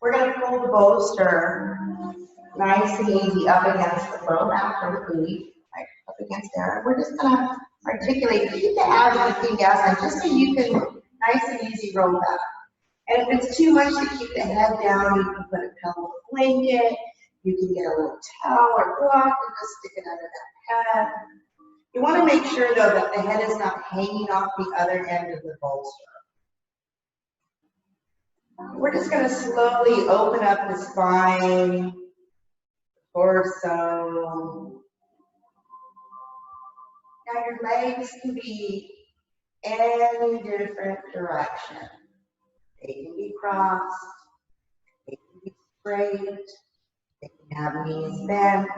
We're going to pull the bolster nice and easy up against the low back or the booty, like up against there. We're just going to articulate, keep the abs and the feet down, just so you can nice and easy roll back. And if it's too much to keep the head down, you can put a pillow blanket, you can get a little towel or block and just stick it under that head. You want to make sure though that the head is not hanging off the other end of the bolster. We're just going to slowly open up the spine, torso. Now your legs can be any different direction. They can be crossed, they can be straight, they can have knees bent.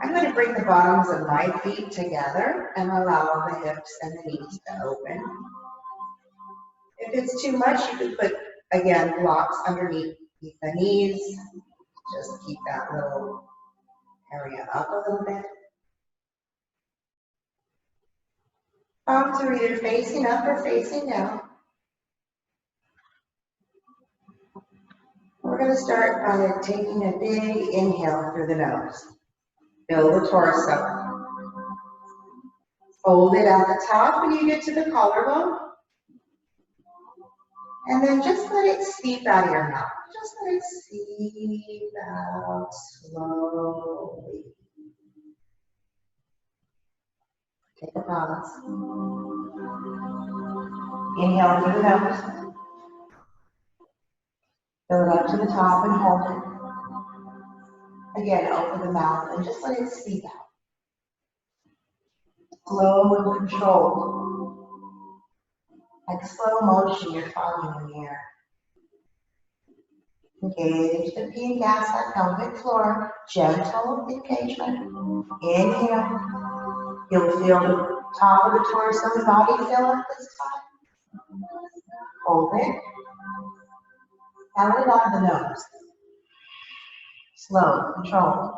I'm going to bring the bottoms of my feet together and allow the hips and the knees to open. If it's too much, you can put, again, blocks underneath the knees. Just keep that little area up a little bit. Palms are either facing up or facing down. We're going to start by taking a big inhale through the nose. Fill the torso. Hold it at the top when you get to the collarbone. And then just let it seep out of your mouth. Just let it seep out slowly. Take a pause. Inhale through the nose. Fill it up to the top and hold it. Again, open the mouth and just let it seep out. Slow and controlled. Like slow motion, you're falling in the air. Engage the feet and gas that pelvic floor. Gentle engagement. Inhale. You'll feel the top of the torso and body fill up this time. Hold it. Out it on the nose. Slow, controlled.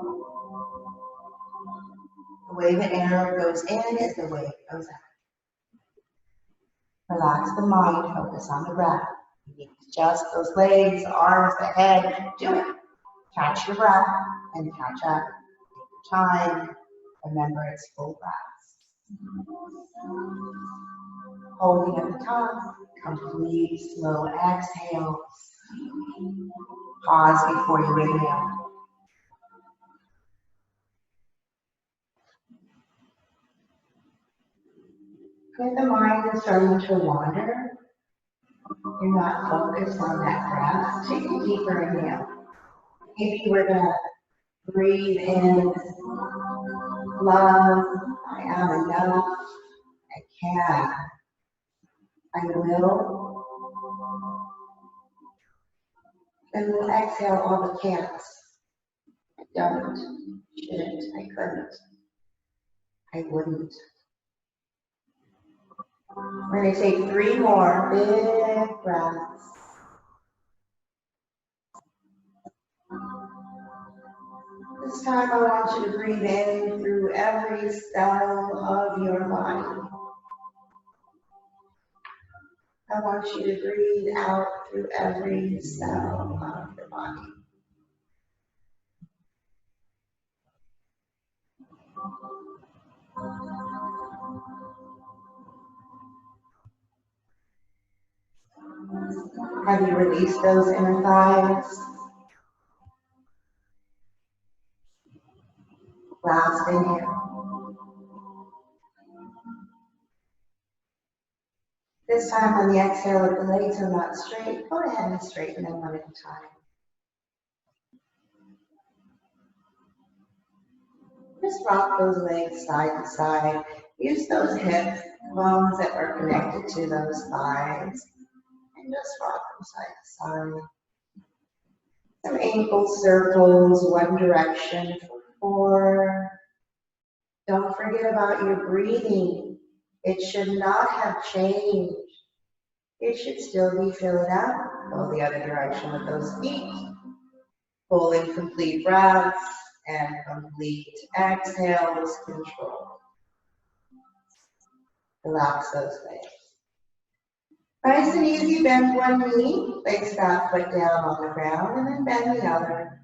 The way the air goes in is the way it goes out. Relax the mind, focus on the breath. You need to adjust those legs, arms, the head. Do it. Catch your breath and catch up. Take your time. Remember, it's full breaths. Holding at the top, complete slow exhales. Pause before you inhale. If the mind is starting to wander, you're not focused on that breath, take a deeper inhale. Maybe we're going to breathe in love, I am enough, I can, I will. And we'll exhale all the can'ts. I don't, shouldn't, I couldn't, I wouldn't. We're going to take 3 more big breaths. This time I want you to breathe in through every cell of your body. I want you to breathe out through every cell of your body. Have you released those inner thighs? Last inhale. This time on the exhale, if the legs are not straight, go ahead and straighten them one at a time. Just rock those legs side to side. Use those hip bones that are connected to those thighs. And just rock them side to side. Some ankle circles, one direction for 4. Don't forget about your breathing. It should not have changed. It should still be filling up. Go the other direction with those feet. Pull in complete breaths and complete exhales, control. Relax those legs. Nice and easy, bend one knee, place that foot down on the ground, and then bend the other.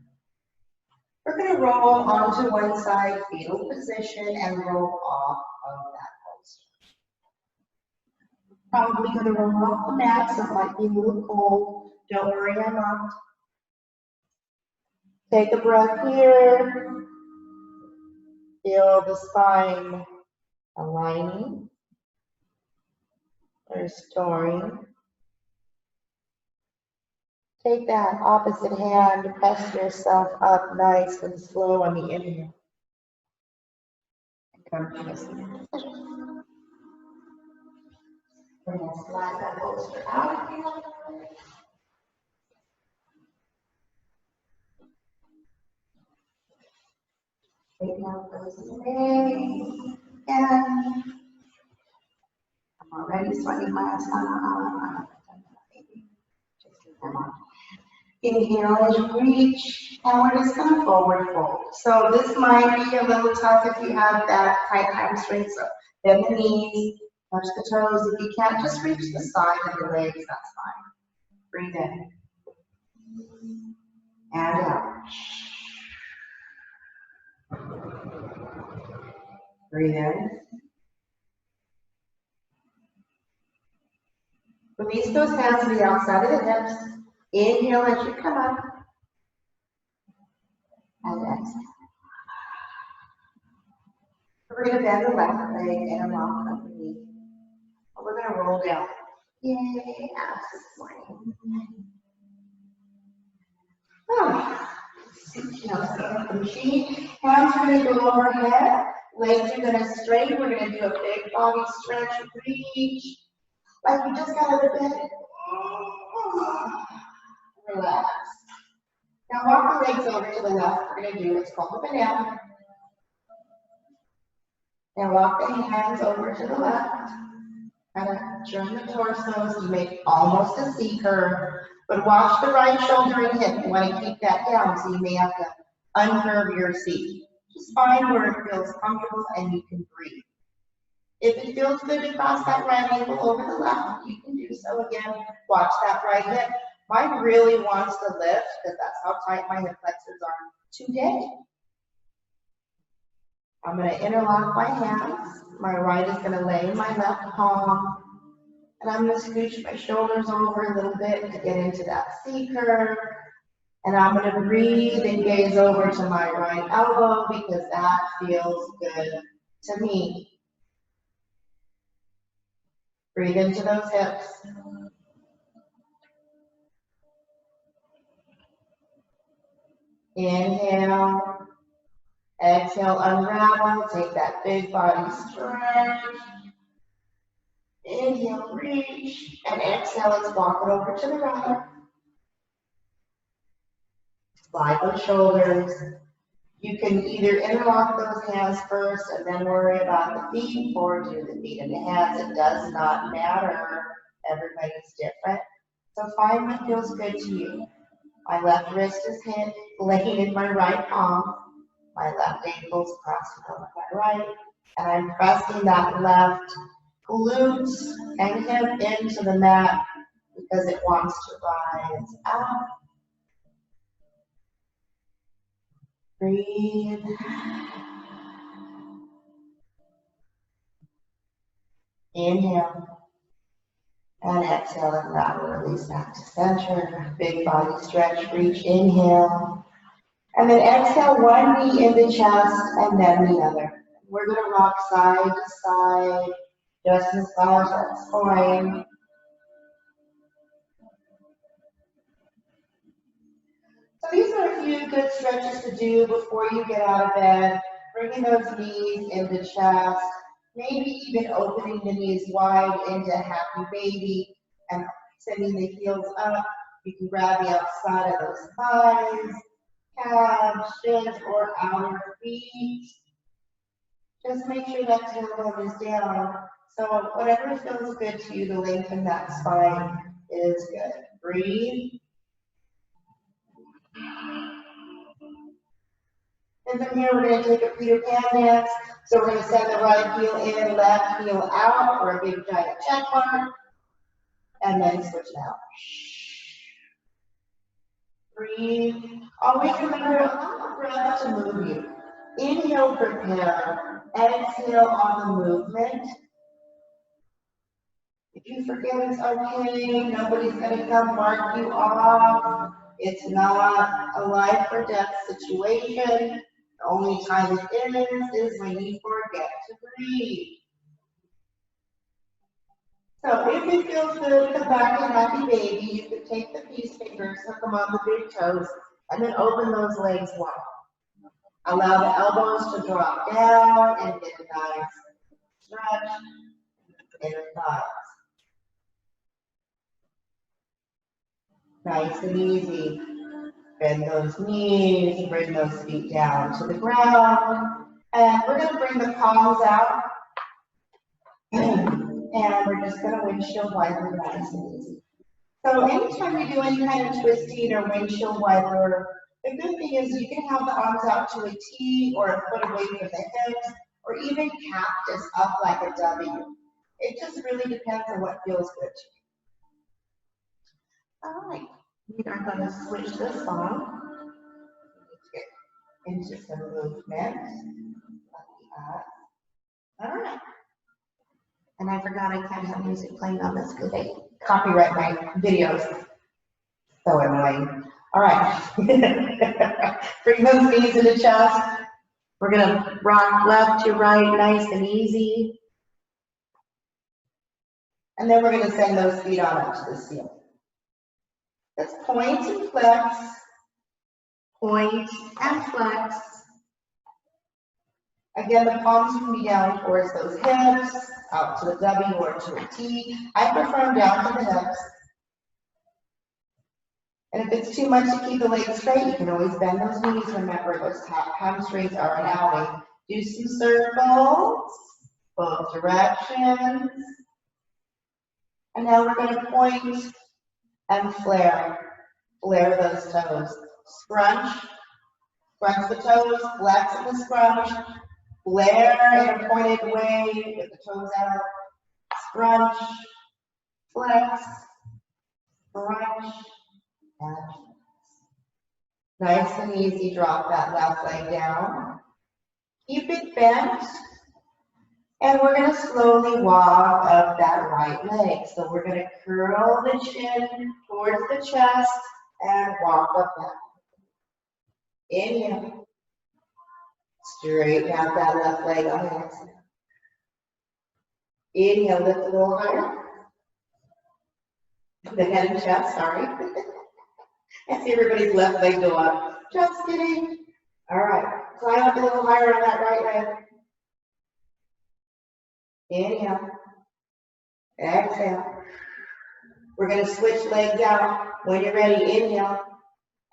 We're going to roll onto one side, fetal position, and roll off of that posture. Probably going to roll off the mat, so it might be a little cold. Don't worry, I'm not. Take a breath here. Feel the spine aligning, restoring. Take that opposite hand, press yourself up nice and slow on the inhale. And come to a seated position. We're going to slide that bolster out. Take out those legs. And I'm already sweating my ass out. Just keep them on. Inhale as you reach, and we're just going to forward fold. So this might be a little tough if you have that tight hamstring, so bend the knees, touch the toes. If you can't, just reach the side of the legs, that's fine. Breathe in. And out. Breathe in. Release those hands to the outside of the hips. Inhale as you come up. And exhale. We're going to bend the left leg and lock underneath. We're going to roll down. Yay, abs this morning. Oh. Now, set up the machine. Hands are going to go overhead. Legs are going to straighten. We're going to do a big body stretch. Reach. Like you just got out of bed. Relax. Now walk the legs over to the left. We're going to do what's called a banana. Now walk the hands over to the left. Kind of turn the torso to make almost a C curve. But watch the right shoulder and hip. You want to keep that down, so you may have to uncurve your C. Just find where it feels comfortable and you can breathe. If it feels good to cross that right ankle over the left, you can do so again. Watch that right hip. Mine really wants to lift because that's how tight my hip flexors are today. I'm going to interlock my hands. My right is going to lay in my left palm. And I'm going to scooch my shoulders over a little bit to get into that C curve. And I'm going to breathe and gaze over to my right elbow because that feels good to me. Breathe into those hips. Inhale. Exhale, unravel. Take that big body stretch. Inhale, reach. And exhale, let's walk it over to the right. Slide those shoulders. You can either interlock those hands first and then worry about the feet, or do the feet and the hands. It does not matter. Everybody's different. So find what feels good to you. My left wrist is laying in my right palm. My left ankle is crossing over my right. And I'm pressing that left glute and hip into the mat because it wants to rise out. Breathe. Inhale. And exhale and rattle, release back to center. Big body stretch, reach, inhale. And then exhale, one knee in the chest and then the other. We're going to rock side to side, just massage that spine. So these are a few good stretches to do before you get out of bed. Bringing those knees into chest. Maybe even opening the knees wide into happy baby and sending the heels up. You can grab the outside of those thighs, calves, shins, or outer feet. Just make sure that tailbone is down. So whatever feels good to you to lengthen that spine is good. Breathe. And from here, we're going to take a Peter Pan dance. So we're going to send the right heel in, left heel out for a big giant check mark. And then switch it out. Breathe. Always remember, allow the breath to move you. Inhale, prepare. Exhale on the movement. If you forget, it's okay. Nobody's going to come mark you off. It's not a life or death situation. The only time it is when you forget to breathe. So if it feels good, come back to happy baby. You can take the peace fingers, hook them on the big toes, and then open those legs wide. Allow the elbows to drop down and get a nice stretch in the thighs. Nice and easy. Bend those knees, bring those feet down to the ground. And we're going to bring the palms out. And we're just going to windshield wiper nice and easy. So anytime you do any kind of twisting or windshield wiper, the good thing is you can have the arms out to a T or a foot away from the hips, or even cactus up like a W. It just really depends on what feels good to you. All right, we are going to switch this on. Into some movement. All right. And I forgot I can't have music playing on this because they copyright my videos. So annoying. All right. Bring those knees to the chest. We're going to rock left to right, nice and easy. And then we're going to send those feet on up to the ceiling. Let's point and flex. Point and flex. Again, the palms can be down towards those hips, out to the W or to a T. I prefer them down to the hips. And if it's too much to keep the legs straight, you can always bend those knees. Remember, those hamstrings are an ally. Do some circles, both directions. And now we're going to point and flare. Flare those toes. Scrunch. Scrunch the toes, flex in the scrunch. Flare in a pointed way, get the toes out, scrunch, flex, scrunch, and flex. Nice and easy, drop that left leg down. Keep it bent, and we're going to slowly walk up that right leg. So we're going to curl the chin towards the chest and walk up that. Inhale. Straighten out that left leg on the exhale. Inhale, lift a little higher. The head and chest, sorry. I see everybody's left leg go up. Just kidding. All right, climb up a little higher on that right leg. Inhale. Exhale. We're going to switch legs out. When you're ready, inhale.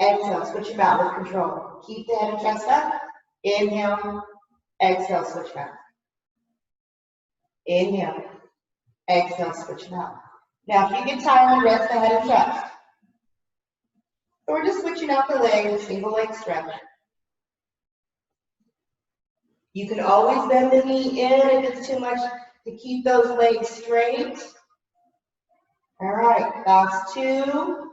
Exhale, switch them out with control. Keep the head and chest up. Inhale, exhale, switch back. Inhale, exhale, switch back. Now, if you get tired, rest the head and chest. So we're just switching out the legs, single leg stretch. You can always bend the knee in if it's too much to keep those legs straight. All right, last two.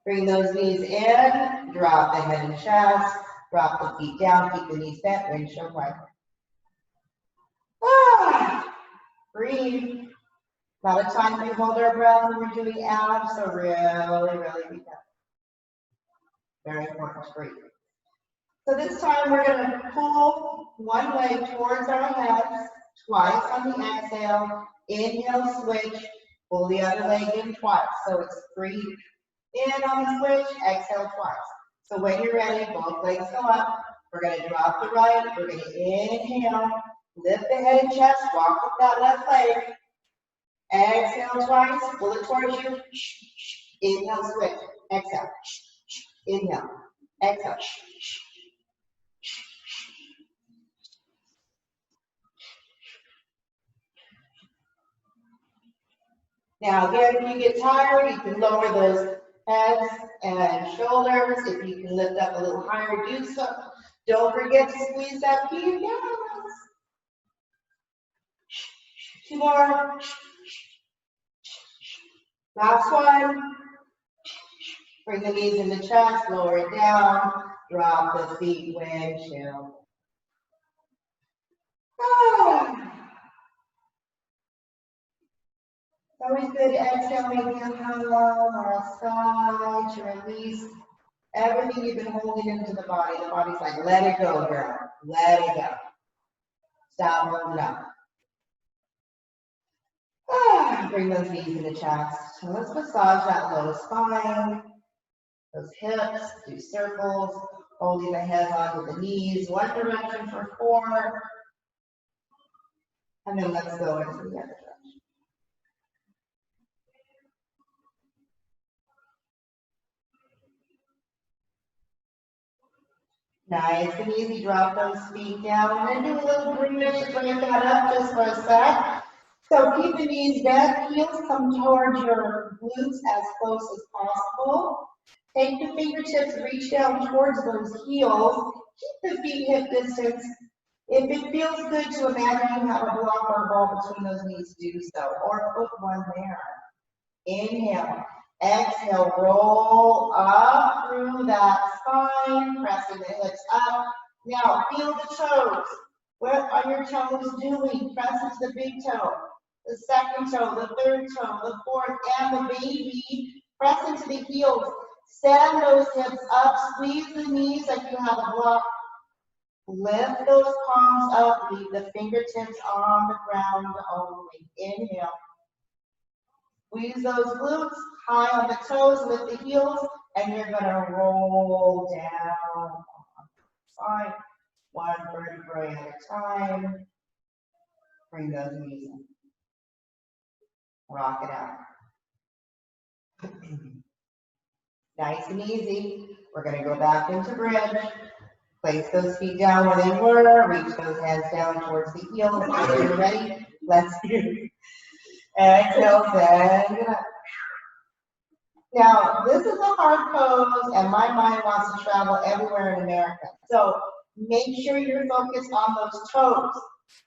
Bring those knees in, drop the head and chest. Drop the feet down, keep the knees bent, windshield wiper. Breathe. A lot of times we hold our breath when we're doing abs, so really be careful. Very important to breathe. So this time we're going to pull one leg towards our heads, twice on the exhale. Inhale, switch, pull the other leg in twice. So it's breathe in on the switch, exhale twice. So when you're ready, both legs go up. We're going to drop the right. We're going to inhale, lift the head and chest, walk with that left leg. Exhale twice, pull it towards you. Inhale, switch. Exhale. Inhale. Exhale. Now again, if you get tired, you can lower those Heads and shoulders. If you can lift up a little higher, do so. Don't forget to squeeze that feet down. Two more. Last one. Bring the knees in the chest, lower it down. Drop the feet, windshield. It's always good exhaling, inhale or a sigh to release everything you've been holding into the body. The body's like, let it go, girl. Let it go. Stop holding up. Bring those knees in the chest. So let's massage that low spine, those hips, do circles, holding the head onto the knees, one direction for 4. And then let's go into the other direction. Nice and easy, drop those feet down and do a little bridge, bring that up just for a sec. So keep the knees bent, heels come towards your glutes as close as possible. Take the fingertips, reach down towards those heels. Keep the feet hip distance. If it feels good to imagine you have a block or a ball between those knees, do so, or put one there. Inhale. Exhale, roll up through that spine, pressing the hips up. Now feel the toes. What are your toes doing? Press into the big toe, the second toe, the third toe, the fourth, and the baby. Press into the heels. Send those hips up. Squeeze the knees like you have a block. Lift those palms up. Leave the fingertips on the ground only. Inhale. Squeeze those glutes, high on the toes, lift the heels, and you're gonna roll down. Fine. One vertebrae at a time. Bring those knees in. Rock it out. Nice and easy. We're gonna go back into bridge. Place those feet down where they were. Reach those hands down towards the heels. When you're ready, let's do. Exhale, send it up. Now, this is a hard pose, and my mind wants to travel everywhere in America. So make sure you're focused on those toes.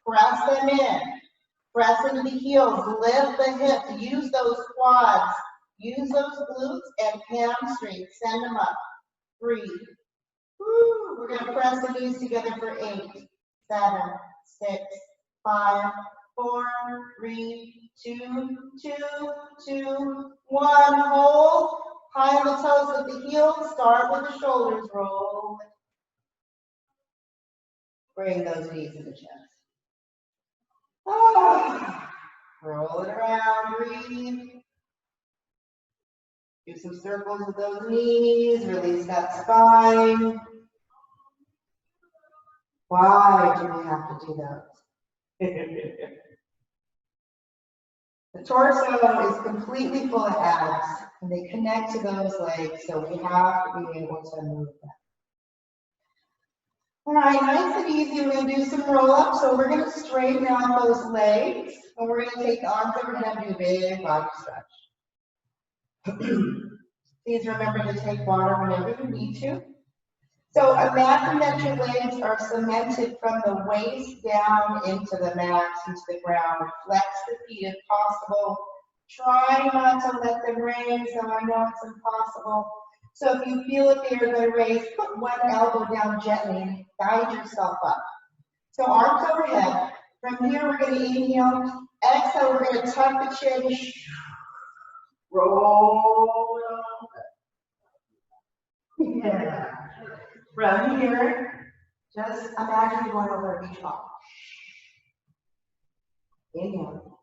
Press them in. Press into the heels. Lift the hips. Use those quads. Use those glutes and hamstrings. Send them up. Breathe. Woo. We're going to press the knees together for 8, 7, 6, 5, 4, 3, 2, 2, 2, 1. Hold. High on the toes with the heels. Start with the shoulders. Roll. Bring those knees in the chest. Roll it around. Breathe. Do some circles with those knees. Release that spine. Why do we have to do those? The torso is completely full of abs, and they connect to those legs, so we have to be able to move them. All right, nice and easy. We're going to do some roll-ups. So we're going to straighten out those legs, and we're going to take the arms overhead and do a big body stretch. Please remember to take water whenever you need to. So imagine that your legs are cemented from the waist down into the mat, into the ground. Flex the feet if possible. Try not to let them raise, though I know it's impossible. So if you feel that they are going to raise, put one elbow down gently and guide yourself up. So arms overhead. From here, we're going to inhale. Exhale, we're going to tuck the chin. Roll. Yeah. From here, just imagine going over a beach ball. Inhale.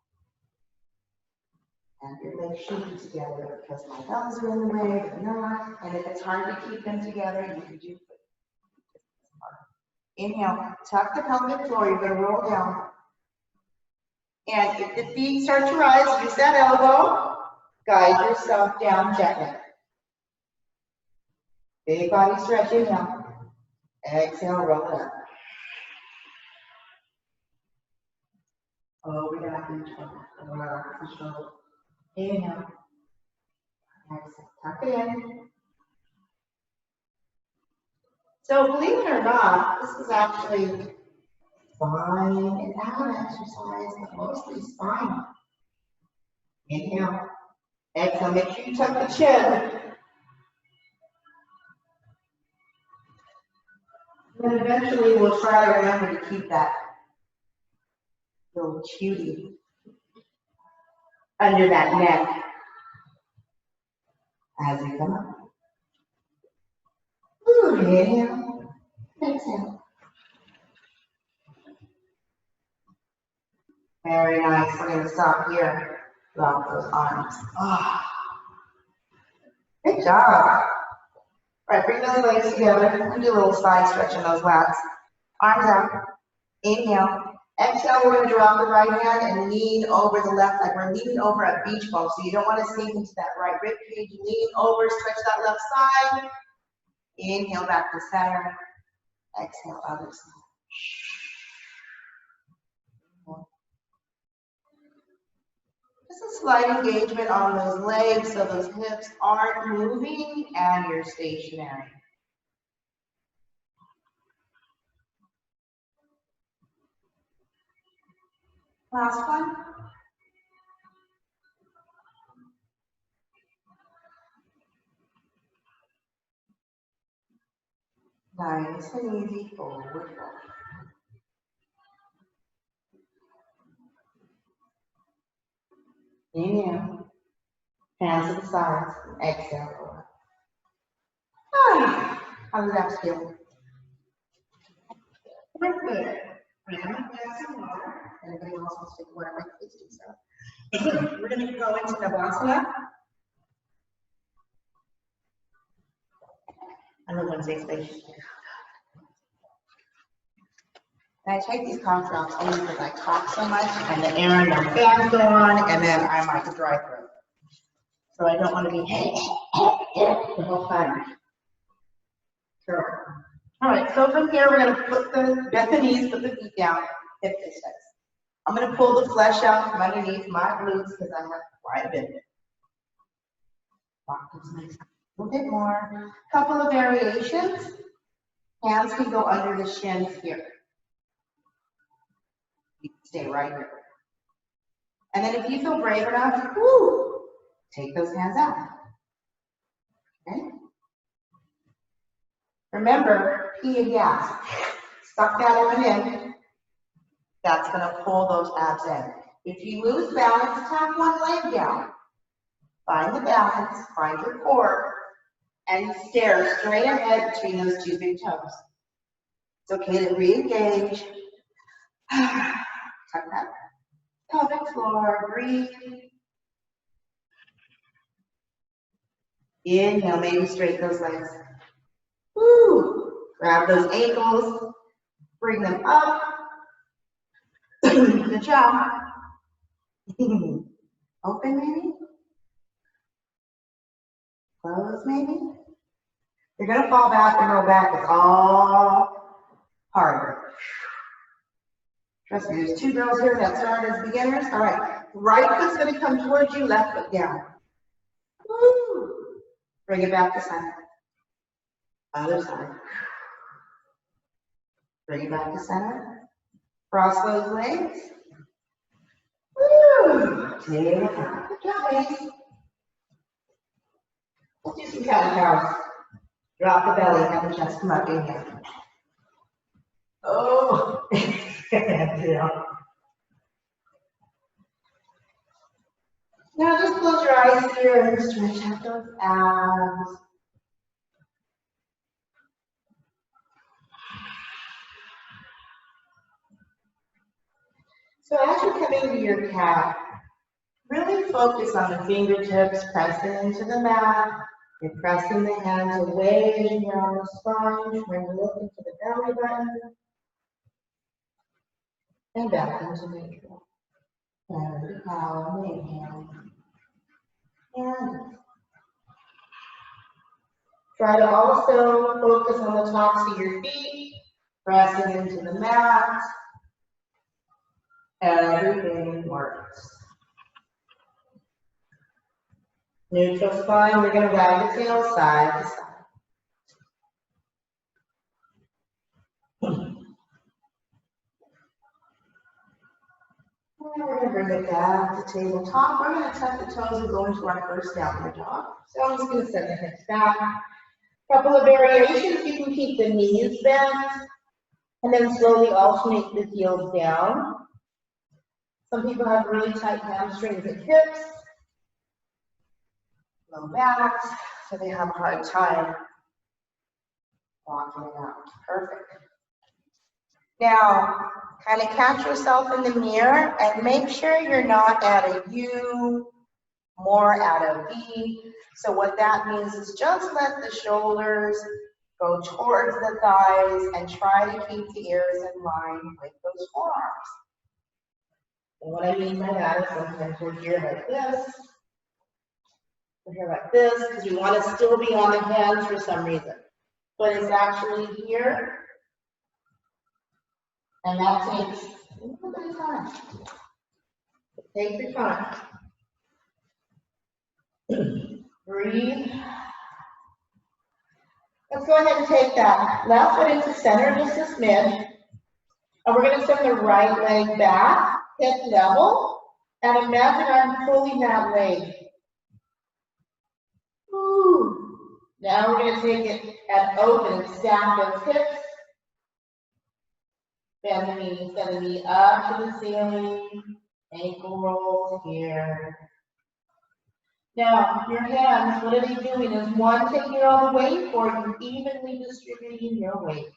And your legs should be together because my thumbs are in the way, but not. And if it's hard to keep them together, you can do it. Inhale, tuck the pelvic floor, you're going to roll down. And if the feet start to rise, use that elbow, guide yourself down gently. Big body stretch, inhale. Exhale, roll it up. Over that beach ball. Relax the shoulder. Inhale. Exhale. Tuck it in. So believe it or not, this is actually spine and ab exercise, but mostly spine. Inhale. Exhale. Make sure you tuck the chin. And then eventually we'll try to remember to keep that little cutie under that neck as we come up. Ooh, inhale. Exhale. Very nice. We're going to stop here. Drop those arms. Oh, good job. All right, bring those legs together and do a little side stretch in those lats. Arms out. Inhale. Exhale, we're going to drop the right hand and lean over the left, like we're leaning over a beach ball. So you don't want to sink into that right rib cage. Lean over, stretch that left side. Inhale back to center. Exhale, other side. Just a slight engagement on those legs so those hips aren't moving and you're stationary. Last one. Nice and easy, forward fold. Inhale. Hands to the sides. Exhale. How does that feel? Very good. I'm going to get some water. Anybody else wants to take water? Please do so. We're going to go into Navasana. I know Wednesday's station. And I take these cough drops only because I talk so much and the air and the fans go on and then I might have dry throat. So I don't want to be the whole time. Sure. All right, so from here we're going to bend the knees, put the feet down, hip distance. I'm going to pull the flesh out from underneath my glutes because I have quite a bit. Walk this nice a little bit more. Couple of variations. Hands can go under the shins here. You can stay right here. And then if you feel brave enough, woo, take those hands out. Okay? Remember, pee and gas. Suck that one in. That's going to pull those abs in. If you lose balance, tap one leg down. Find the balance, find your core, and stare straight ahead between those two big toes. It's okay to re-engage. Tuck that pelvic floor, breathe. Inhale, maybe straighten those legs. Woo! Grab those ankles, bring them up. Good job. Open maybe. Close maybe. You're going to fall back and roll back. It's all harder. Trust me, there's two girls here that started as beginners. All right. Right foot's going to come towards you, left foot down. Woo! Bring it back to center. Other side. Bring it back to center. Cross those legs. Woo! Take it out. Good job, ladies. Let's do some cat-cows. Drop the belly, have the chest come up in here. Oh! Yeah. Now just close your eyes here and stretch out those abs. So as you come into your cat, really focus on the fingertips pressing into the mat. You're pressing the hands away as you're on the spine, trying to look into the belly button. And back into neutral. And calm, inhale. And try to also focus on the tops of your feet, pressing into the mat. Everything works. Neutral spine, we're gonna wag the tail side to side. And we're gonna bring it back to tabletop. We're gonna tuck the toes and go into our first downward dog. So I'm just gonna set the hips back. Couple of variations, you can keep the knees bent and then slowly alternate the heels down. Some people have really tight hamstrings and hips, low backs, so they have a hard time walking it out. Perfect. Now, kind of catch yourself in the mirror and make sure you're not at a U, more at a V. So what that means is just let the shoulders go towards the thighs and try to keep the ears in line with those forearms. And what I mean by that is sometimes we're here like this, we're here like this, because we want to still be on the hands for some reason. But it's actually here, and that takes a little bit of time. Take your time. Breathe. Let's go ahead and take that left foot into center just a smidge. And we're going to send the right leg back, hip level, and imagine I'm pulling that leg. Ooh. Now we're going to take it and open and stack those hips. Bend the knee, send the knee up to the ceiling. Ankle rolls here. Now, your hands, what are they doing? Is one taking all the weight, or are you evenly distributing your weight?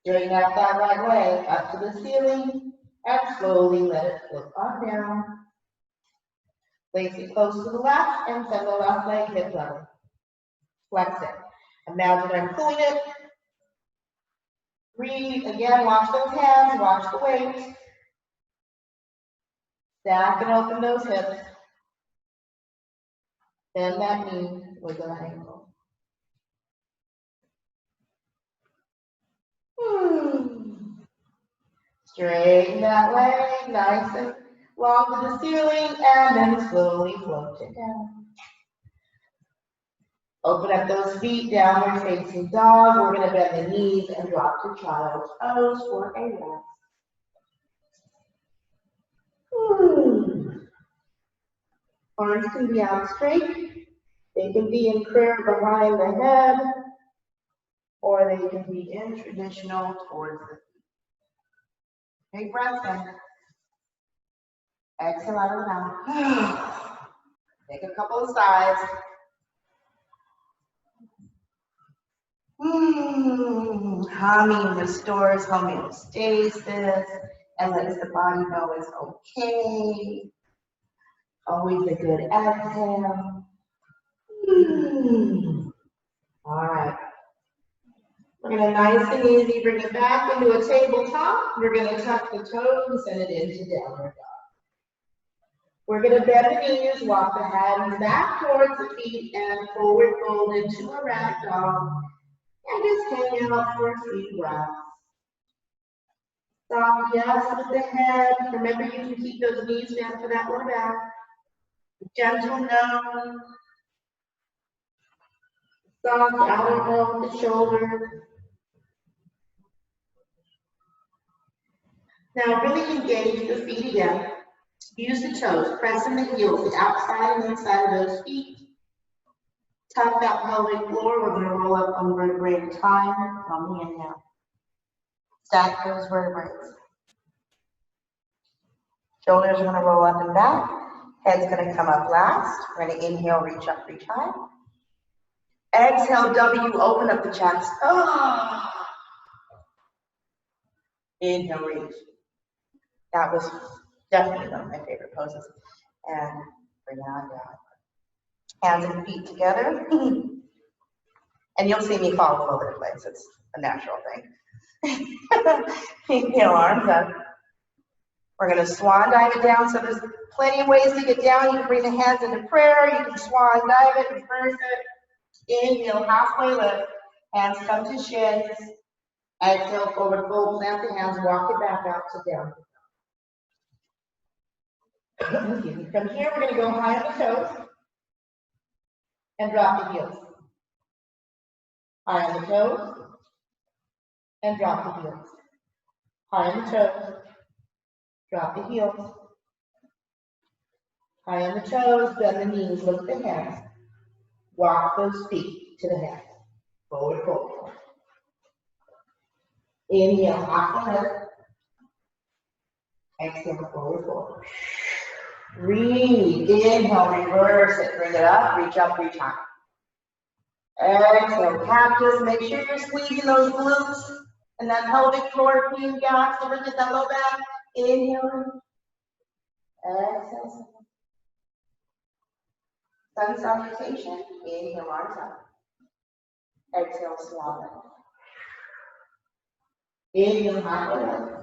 Straighten out that right leg up to the ceiling and slowly let it flip on down. Place it close to the left and send the left leg hip level. Flex it. Imagine I'm pulling it. Breathe. Again, watch those hands, watch the weight. Stack and open those hips. Bend that knee, wiggle that ankle. Straighten that leg, nice and long to the ceiling, and then slowly float it down. Open up those feet, downward facing dog. We're going to bend the knees and drop to child's pose for a rest. Arms can be out straight. They can be in prayer behind the head, or they can be in traditional towards the feet. Big breath in. Exhale out of the mouth. Take a couple of sighs. Humming restores homeostasis and lets the body know it's okay. Always a good exhale. All right. We're going to nice and easy bring it back into a tabletop. We're going to tuck the toes and send it into downward dog. We're going to bend the knees, walk the hands back towards the feet and forward fold into a rag dog. And just hang out for a few breaths. Soft yes with the head. Remember, you can keep those knees down for that low back. Gentle no. Soft outer no with the shoulders. Now really engage the feet again. Use the toes, pressing the heels, the outside and inside of those feet. Tuck that pelvic floor. We're going to roll up one vertebrae at a time on the inhale. Stack those vertebrae. Shoulders are going to roll up and back. Head's going to come up last. We're going to inhale, reach up, reach high. Exhale, W, open up the chest. Inhale, reach. That was definitely one of my favorite poses. And bring it on down. Hands and feet together. And you'll see me fall all over the place. It's a natural thing. Inhale, arms up. We're going to swan dive it down. So there's plenty of ways to get down. You can bring the hands into prayer. You can swan dive it, reverse it. Inhale, halfway lift. Hands come to shins. Exhale, forward fold. Plant the hands. Walk it back out to down. From here, we're going to go high on the toes and drop the heels. High on the toes and drop the heels. High on the toes, drop the heels. High on the toes, bend the knees, lift the hands. Walk those feet to the hands. Forward, forward. Inhale, half the head. Exhale, forward, forward. Breathe. Inhale, reverse it. Bring it up, reach high. Exhale, cactus. Make sure you're squeezing those glutes and that pelvic floor, clean gas. Don't forget that low back. Inhale. Exhale. Sun salutation. Inhale, arms up. Exhale, swallow. Inhale, halfway up.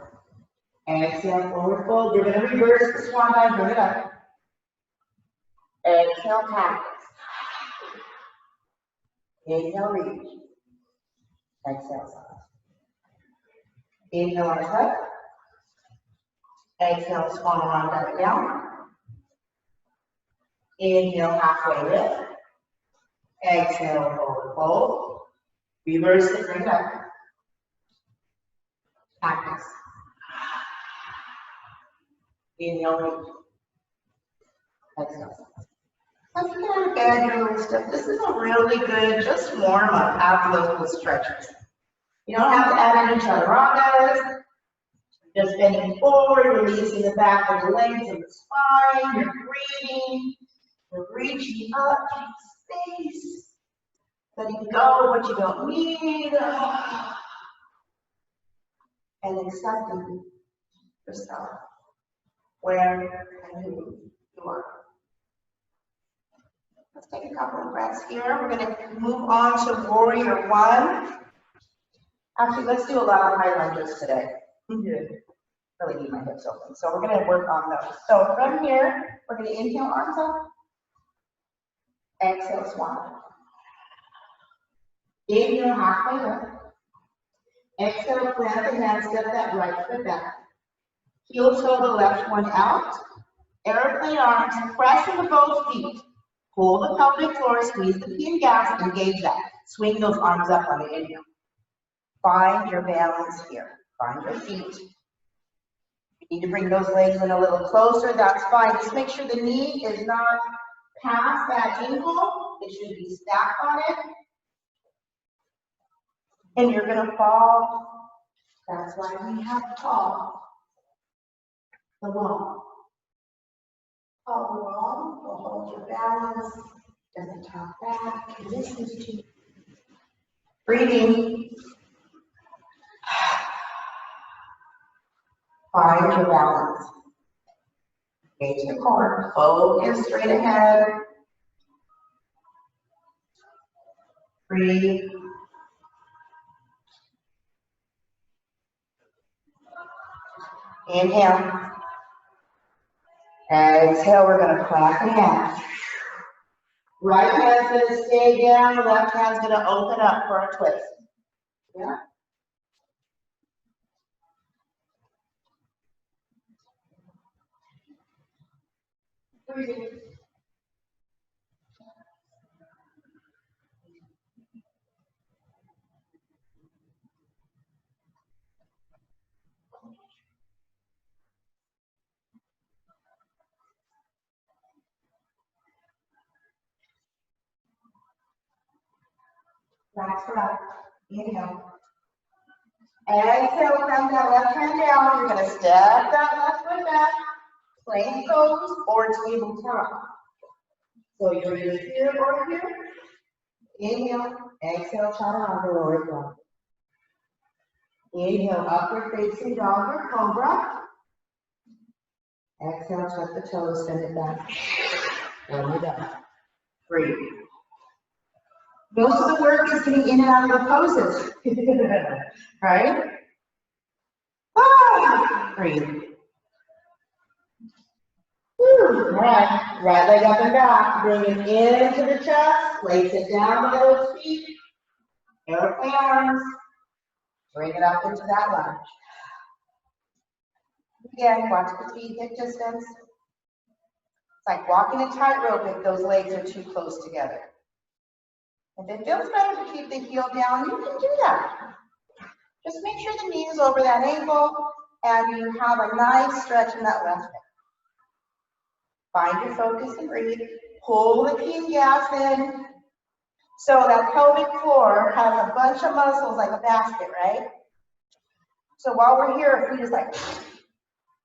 Exhale, forward fold. You're going to reverse the swan dive. Bring it up. Exhale, cactus. Inhale, reach. Exhale, side. Inhale, arms up. Exhale, swan arm back down. Inhale, halfway lift. Exhale, forward fold. Reverse it, bring it up. Cactus. Inhale, reach. Exhale. Let's get out of bed here, little stuff. This is a really good, just warm up after those little stretches. You don't have to add any chaturangas. Just bending forward, releasing the back of the legs and the spine. You're breathing. You're reaching up to space. Letting go what you don't need. And accepting yourself where and who you are. Let's take a couple of breaths here. We're going to move on to warrior one. Actually, let's do a lot of high lunges today. Really need my hips open. So we're going to work on those. So from here, we're going to inhale, arms up. Exhale, swan. Inhale, halfway up. Exhale, plant the hand, step that right foot back. Heel toe the left one out. Airplane arms, press into both feet. Pull the pelvic floor, squeeze the P and gas, engage that. Swing those arms up on the inhale. Find your balance here. Find your feet. You need to bring those legs in a little closer, that's fine. Just make sure the knee is not past that ankle. It should be stacked on it. And you're going to fall. That's why we have fall. The wall. Fall the wall. Will hold your balance. Doesn't talk back. Listens to you. Breathing. Find your balance. Engage the core. Focus straight ahead. Breathe. Inhale. Exhale, we're going to clap the hands. Right hand's going to stay down, left hand's going to open up for a twist. Yeah. Breathing. Last breath. Inhale. Exhale, come that left hand down. You're going to step that left foot back. Plain pose or tabletop. So you're either here or here. Inhale. Exhale, chaturanga, lower down. Inhale, upward facing dog or cobra. Exhale, tuck the toes, send it back. One more down. Breathe. Most of the work is getting in and out of the poses. Right? Ah, breathe. Whew. All right. Right leg up and back. Bring it into the chest. Place it down by those feet. Airplane arms. Bring it up into that lunge. Again, watch the feet hip distance. like walking a tightrope if those legs are too close together. If it feels better to keep the heel down, you can do that. Just make sure the knee is over that ankle and you have a nice stretch in that left hip. Find your focus and breathe. Pull the key and gas in. So that pelvic floor has a bunch of muscles like a basket, right? So while we're here, if we just like,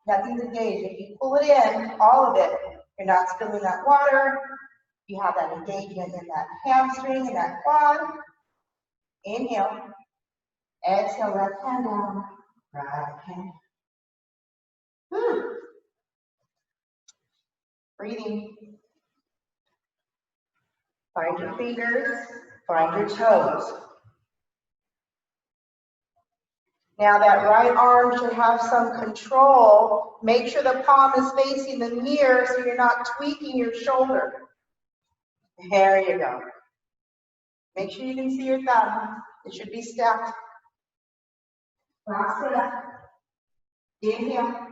nothing's engaged. If you pull it in, all of it, you're not spilling that water. You have that engagement in that hamstring and that quad. Inhale. Exhale, left hand down. Right hand. Breathing. Find your fingers. Find your toes. Now that right arm should have some control. Make sure the palm is facing the mirror so you're not tweaking your shoulder. There you go. Make sure you can see your thumb. It should be stacked. Last breath. Inhale.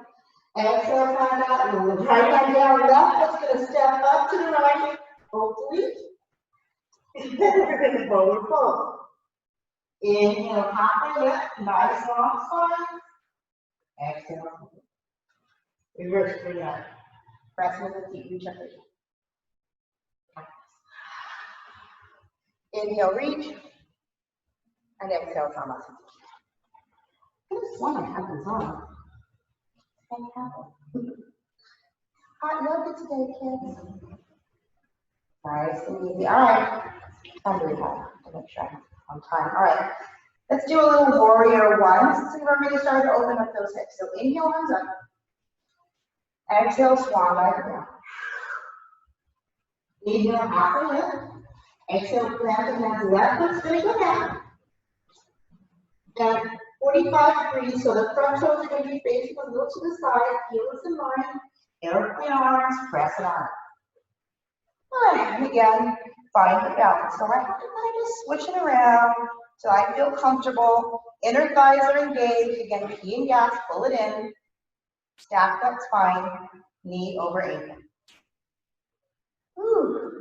Exhale, find out. Right hand down, left foot's going to step up to the right. Hopefully. We're going to forward fold. Inhale, halfway lift, nice long spine. Exhale. Reverse for that. Press with the feet, reach up. Inhale, reach. And exhale, Samasana. This one happens on. Hot yoga today, kids. Nice and easy. All right. I'm really hot to make sure I'm on time. All right. Let's do a little warrior one. Since we've already started to open up those hips. So inhale, arms up. Exhale, swan dive down. Inhale, halfway lift. Exhale, plant the hands. Left foot's going to go down. And 45 degrees, so the front toes are going to be facing a little to the side. Heels in line. Airplane arms, press it on. All right, and again, find the balance. So I have to kind of just switch it around so I feel comfortable. Inner thighs are engaged. Again, key and gas, pull it in. Stacked up spine, knee over ankle.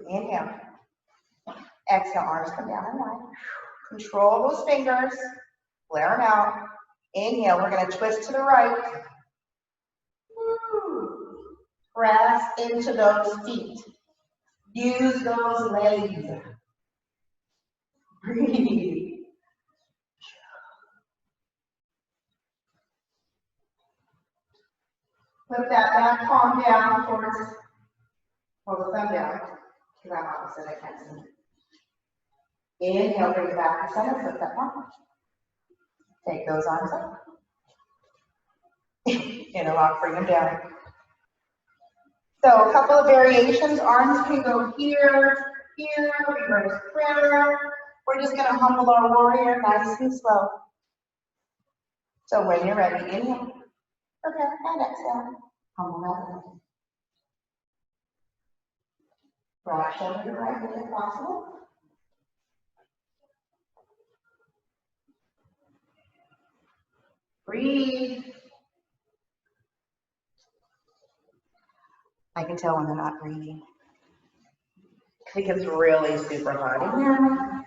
Inhale. Exhale, arms come down in line. Control those fingers. Flare them out. Inhale, we're going to twist to the right. Press into those feet. Use those legs. Breathe. Put that back palm down towards, hold the thumb down, because I'm opposite, I can't see. Inhale, bring it back to center, flip that palm. Take those arms up. Interlock, bring them down. So a couple of variations. Arms can go here, here, reverse prayer. We're just going to humble our warrior nice and slow. So when you're ready, inhale. Okay, and exhale. Humble that one. Right shoulder to right knee if possible. Breathe. I can tell when they're not breathing. It gets really super hot in here.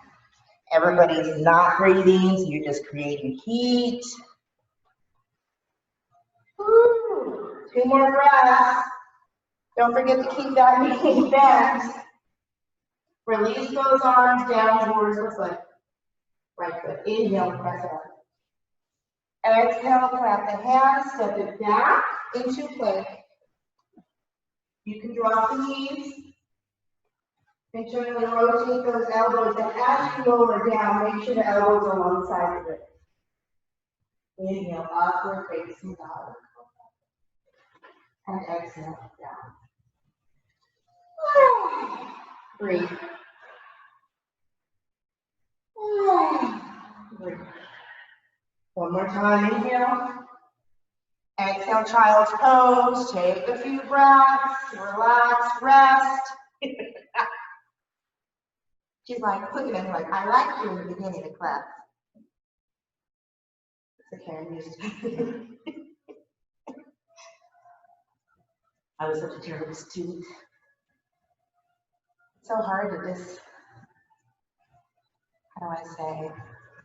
Everybody's not breathing, so you're just creating heat. Woo. 2 more breaths. Don't forget to keep that knee bent. Release those arms down towards the foot. Right foot. Inhale, press up. Exhale, plant the hands, step it back into plank. You can drop the knees. Make sure you rotate those elbows, and as you lower down, make sure the elbows are alongside of it. Inhale, upward facing dog. And exhale, down. Breathe. Breathe. One more time, inhale. Exhale, child's pose. Take a few breaths. Relax, rest. She's like, look at him, like, I liked you in the beginning of class. It's okay, I'm used to it. I was such a terrible student. So hard to how do I say,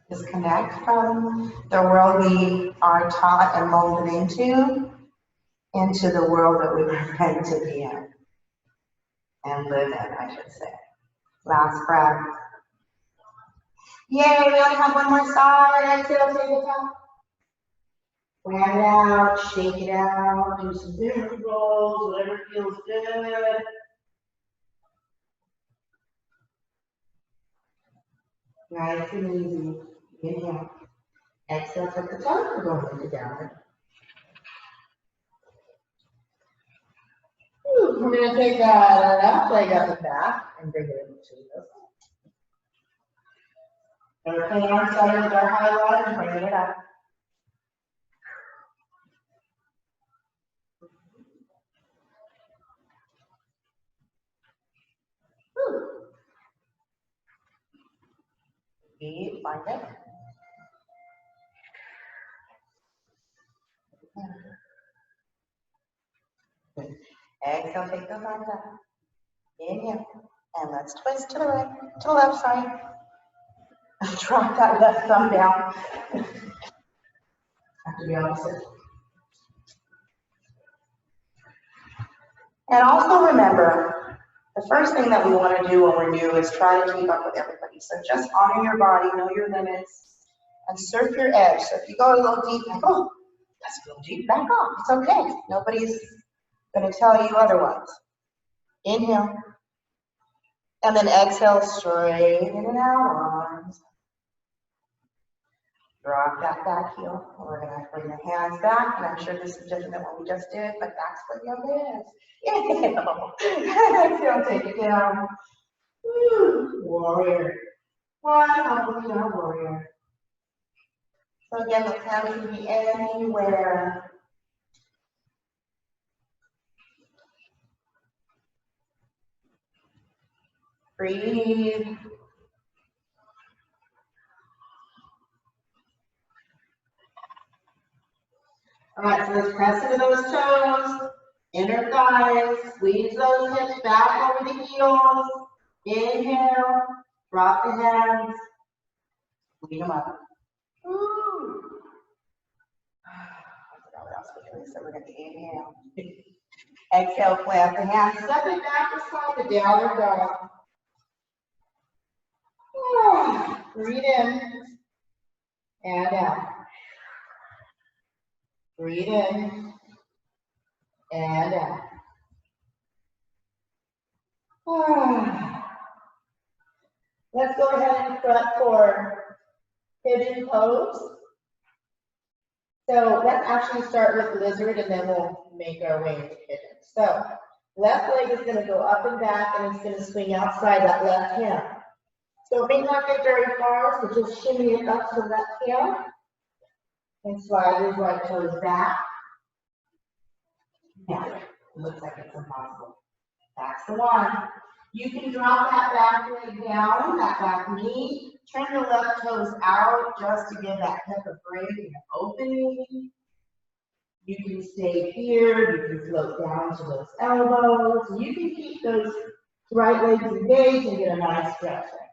disconnect from the world we are taught and molded into the world that we were meant to be in and live in, I should say. Last breath. Yay, we only have one more side. Exhale, take it down. Plan it out, shake it out, do some intervals, whatever feels good. Nice and easy. Inhale. Exhale, tuck the toes. We're going into downward. We're going to take that left leg up and back and bring it into the okay, arm side with our high line and bring it up. Deep, find it. Exhale, take those arms up. Inhale. And let's twist to the right, to the left side. Drop that left thumb down. Have to be opposite. And also remember, the first thing that we want to do when we're new is try to keep up with everybody. So just honor your body, know your limits, and surf your edge. So if you go a little deep, like, oh, that's a little deep, back off. It's okay. Nobody's going to tell you otherwise. Inhale. And then exhale, straighten it out, arms. Drop that back heel. We're going to bring the hands back, and I'm sure this is different than what we just did, but that's what yoga is. Inhale. Exhale, take it down. Woo. Warrior. One, humbly down, warrior. So again, the hands can be anywhere. Breathe. All right, so let's press into those toes, inner thighs, squeeze those hips back over the heels. Inhale, drop the hands, squeeze them up. Ooh. I forgot what else we're doing, so we're going to inhale. Exhale, clamp the hands, step it back beside the downward dog. Breathe in and out. Breathe in and out. Let's go ahead and prep for pigeon pose. So let's actually start with lizard and then we'll make our way into pigeon. So left leg is going to go up and back and it's going to swing outside that left hand. So it may not get very far, so just shimmy it up to left hand and slide your right toes back. Yeah, it looks like it's impossible. That's the one. You can drop that back leg down, that back knee. Turn your left toes out just to give that hip a break and an opening. You can stay here. You can float down to those elbows. You can keep those right legs engaged and get a nice stretch there.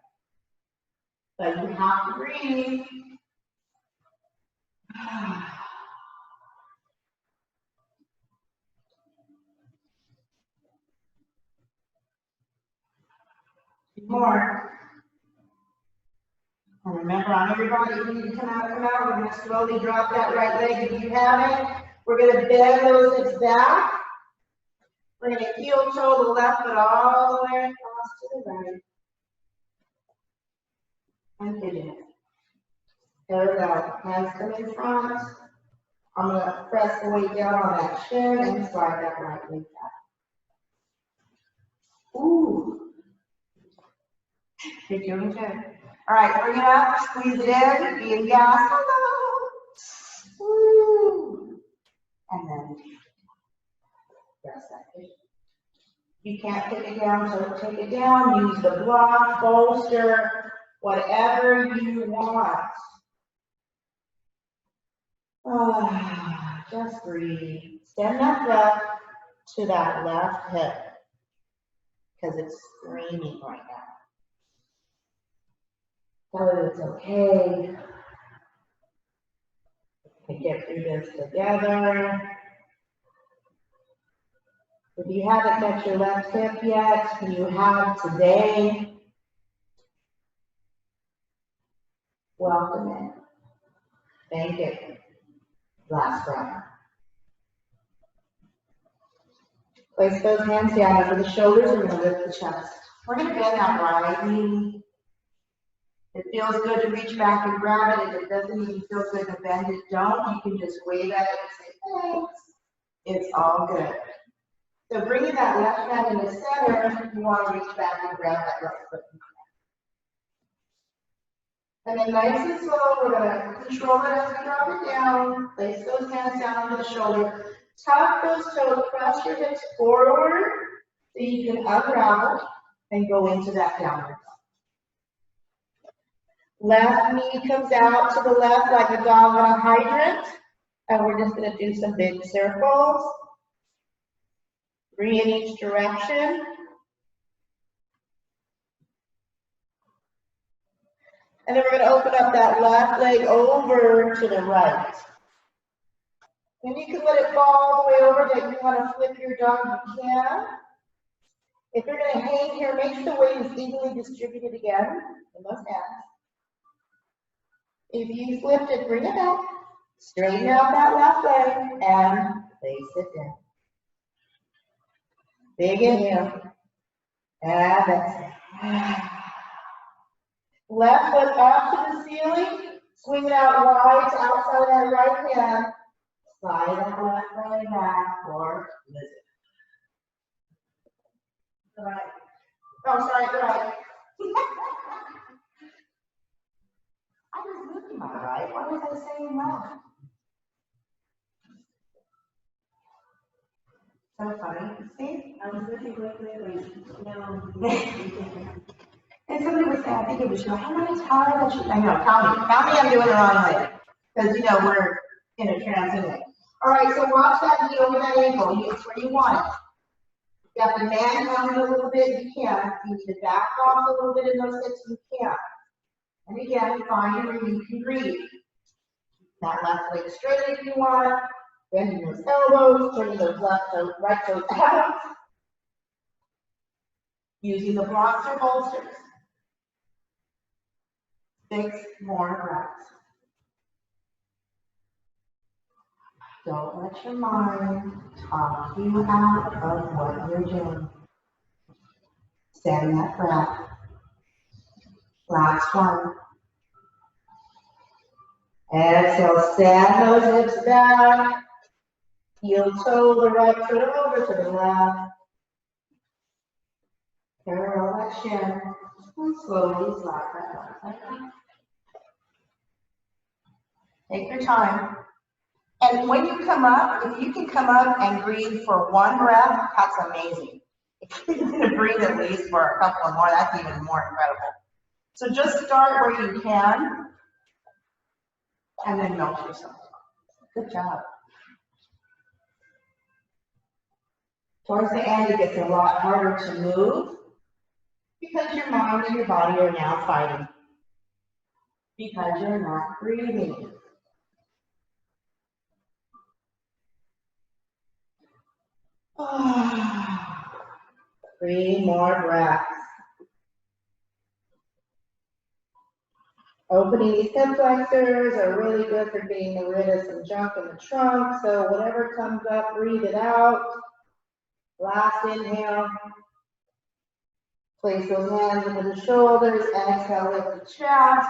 But you have to breathe. Two more. And remember, on everybody, if you need to come out, we're going to slowly drop that right leg if you haven't. We're going to bend those hips back. We're going to heel toe the left foot all the way across to the right. And pigeon it. There we go. Hands come in front. I'm going to press the weight down on that shin and slide that right leg back. Ooh. You're doing good. All right, bring it up, squeeze it in, be in gas. Woo. And then press that pigeon. You can't take it down, so take it down. Use the block, bolster, whatever you want. Just breathe. Send that breath to that left hip. because it's screaming right now. Tell it it's okay. We get through this together. If you haven't met your left hip yet, you have today. Welcome it. Thank it. Last breath. Place those hands down over the shoulders. We're going to lift the chest. We're going to bend that right knee. It feels good to reach back and grab it. If it doesn't even feel good to bend it, don't. You can just wave at it and say, thanks. It's all good. So bringing that left hand in the center, you want to reach back and grab that right foot. And then nice and slow, we're going to control it as we drop it down. Place those hands down on the shoulder. Tuck those toes, press your hips forward so you can unravel and go into that downward dog. Left knee comes out to the left like a dog on a hydrant. And we're just going to do some big circles. 3 in each direction. And then we're going to open up that left leg over to the right. And you can let it fall all the way over, but you want to flip your dog, you can. If you're going to hang here, make sure the weight is evenly distributed again in those hands. If you flipped it, bring it back. Straighten out that left leg and place it down. Big inhale. And exhale. Left foot up to the ceiling. Swing it out wide to outside that right hand. Slide that left leg back or lift it. Right. Oh, sorry, right. I was looking at right. Why was I saying left? So funny. See? I was looking no. And somebody was saying, I think it was you. How many times? I know, count me I'm doing it wrong way. Because, you know, we're in a trance anyway. All right, so watch that knee over that ankle. It's where you want it. You have to man down a little bit, you can. You need to back off a little bit in those hips, you can. And again, find where you can breathe. That left leg straight if you want. Bending those elbows, turning those left toes, right toes out. Using the blocks or bolsters. 6 more breaths. Don't let your mind talk you out of what you're doing. Stand that breath. Last one. Exhale, stand those hips back. Heel toe the right foot over to the left. Parallel that shin. And slowly slide that left. Take your time. And when you come up, if you can come up and breathe for 1 breath, that's amazing. If you're going to breathe at least for a couple more, that's even more incredible. So just start where you can, and then melt yourself. Good job. Towards the end, it gets a lot harder to move because your mind and your body are now fighting. Because you're not breathing. Oh, 3 more breaths. Opening these hip flexors are really good for getting rid of some junk in the trunk. So whatever comes up, breathe it out. Last inhale. Place those hands under the shoulders. Exhale, lift the chest.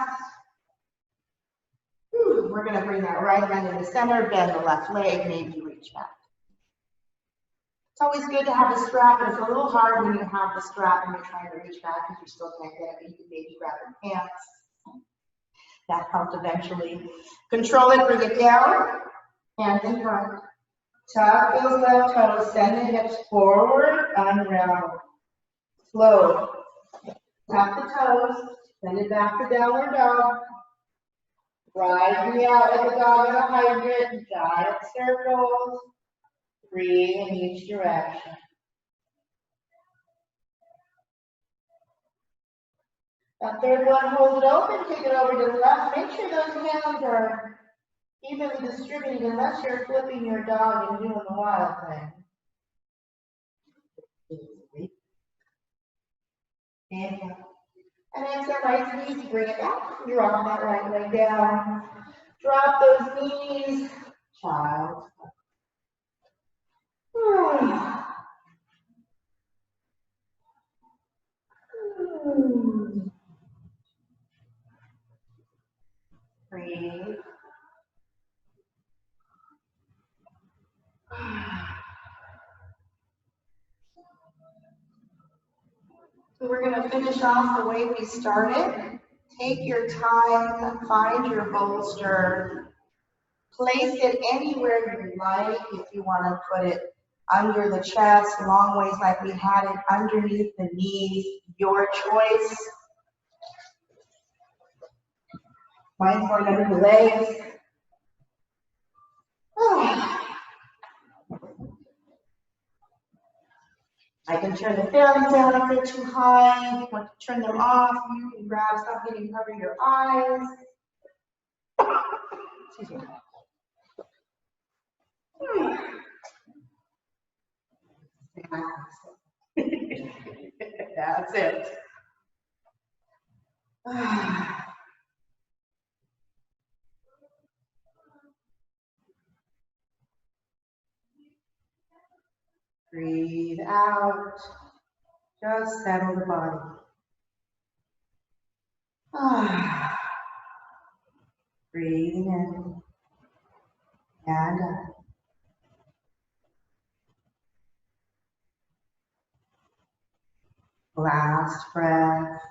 We're going to bring that right hand in the center, bend the left leg, maybe reach back. It's always good to have a strap, but it's a little hard when you have the strap and you're trying to reach back because you still can't get it, but you can maybe grab the pants. That helps eventually. Control it, bring it down, hands in front. Tuck those left toes, send the hips forward, unravel. Slow. Tuck the toes, send it back to downward dog. Rise me out like a dog in a hydrant, giant circles. 3 in each direction. That third one, hold it open, kick it over to the left. Make sure those hands are evenly distributed unless you're flipping your dog and doing the wild thing. Inhale. And exhale, nice and easy. Bring it back. Drop that right leg down. Drop those knees. Child. Breathe. So we're going to finish off the way we started. Take your time, find your bolster, place it anywhere you like. If you want to put it under the chest, long ways like we had it, underneath the knees, your choice. Mine's going under the legs. I can turn the fans down if they're too high. If you want to turn them off, you can grab something and cover your eyes. Excuse me. That's it. Breathe out. Just settle the body. Breathing in and out. Last breath.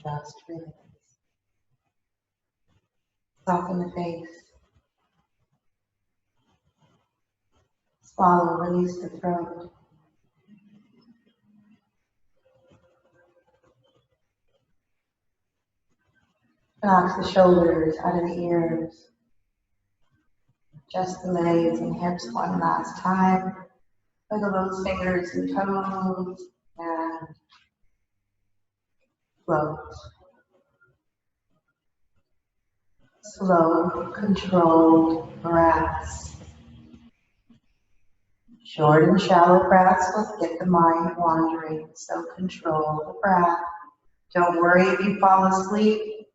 Just release. Soften the face. Swallow, release the throat. Relax the shoulders out of the ears. Adjust the legs and hips one last time. Wiggle those fingers and toes and float. Slow, controlled breaths. Short and shallow breaths will get the mind wandering, so control the breath. Don't worry if you fall asleep.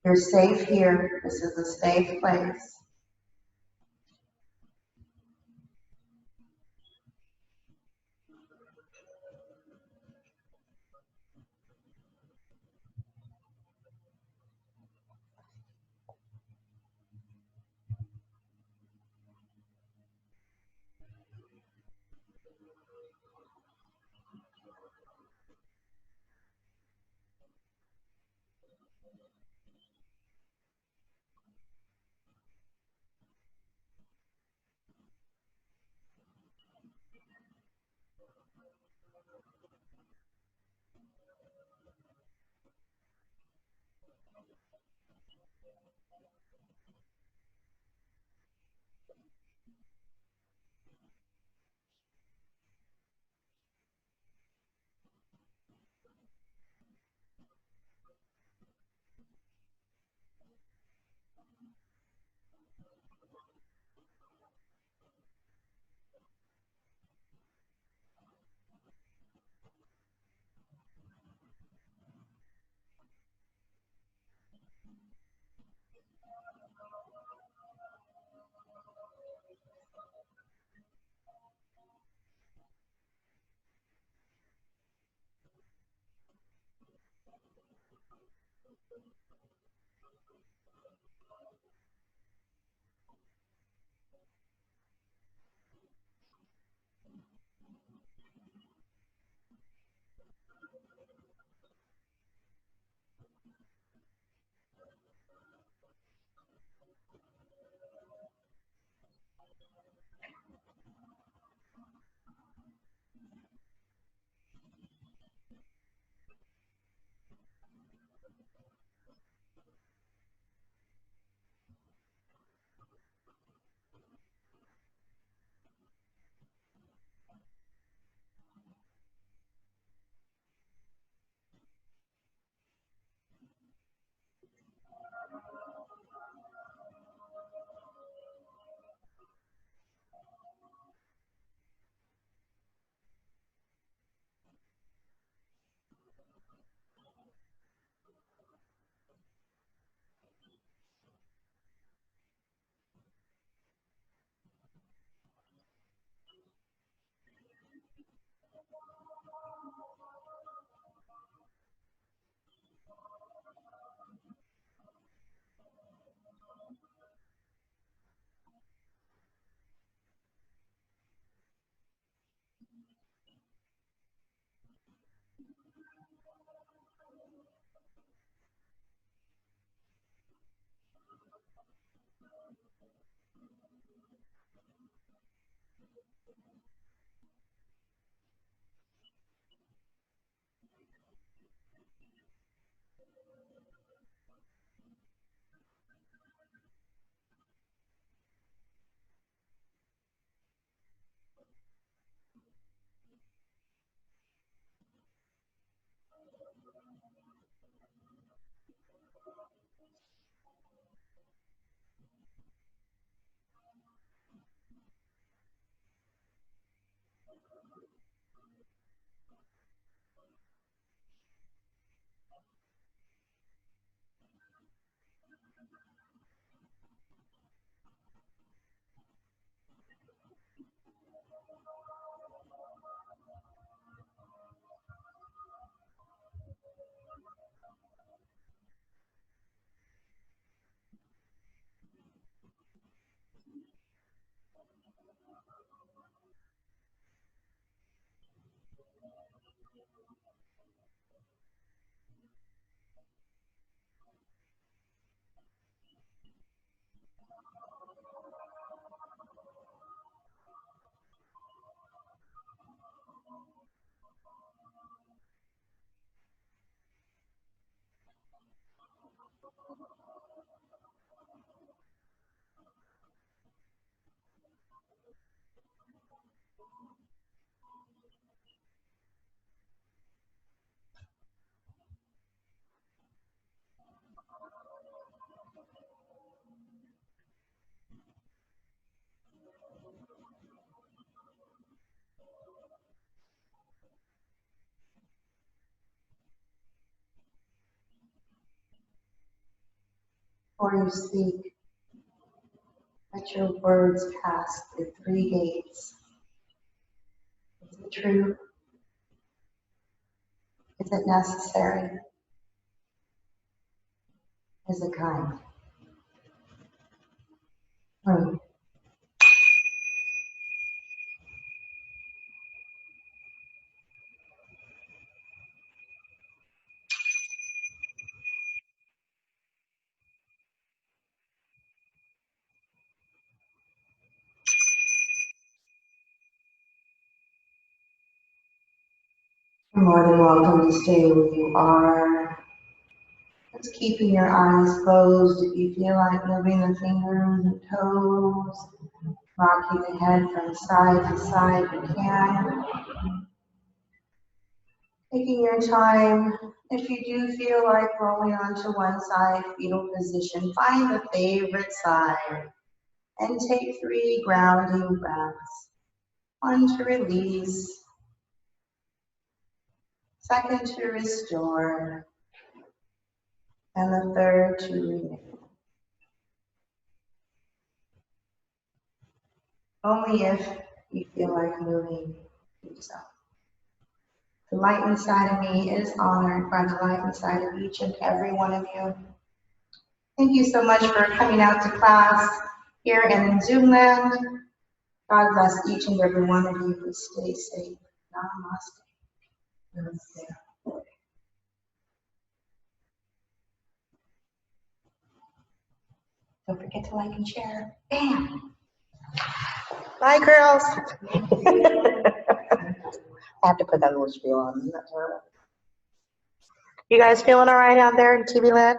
You're safe here. This is a safe place. Before you speak, let your words pass through three gates. Is it true? Is it necessary? Is it kind? Hmm. You're more than welcome to stay where you are. Just keeping your eyes closed. If you feel like moving the fingers and toes, rocking the head from side to side, you can. Taking your time. If you do feel like rolling onto one side, fetal position, find the favorite side and take 3 grounding breaths. 1 to release, 2nd to restore, and the 3rd to renew. Only if you feel like moving, do so. The light inside of me is honored by the light inside of each and every one of you. Thank you so much for coming out to class here in Zoom land. God bless each and every one of you. Stay safe. Namaste. Namaste. Don't forget to like and share. Bam! Bye, girls. I have to put that little spiel on. You guys feeling all right out there in TV land?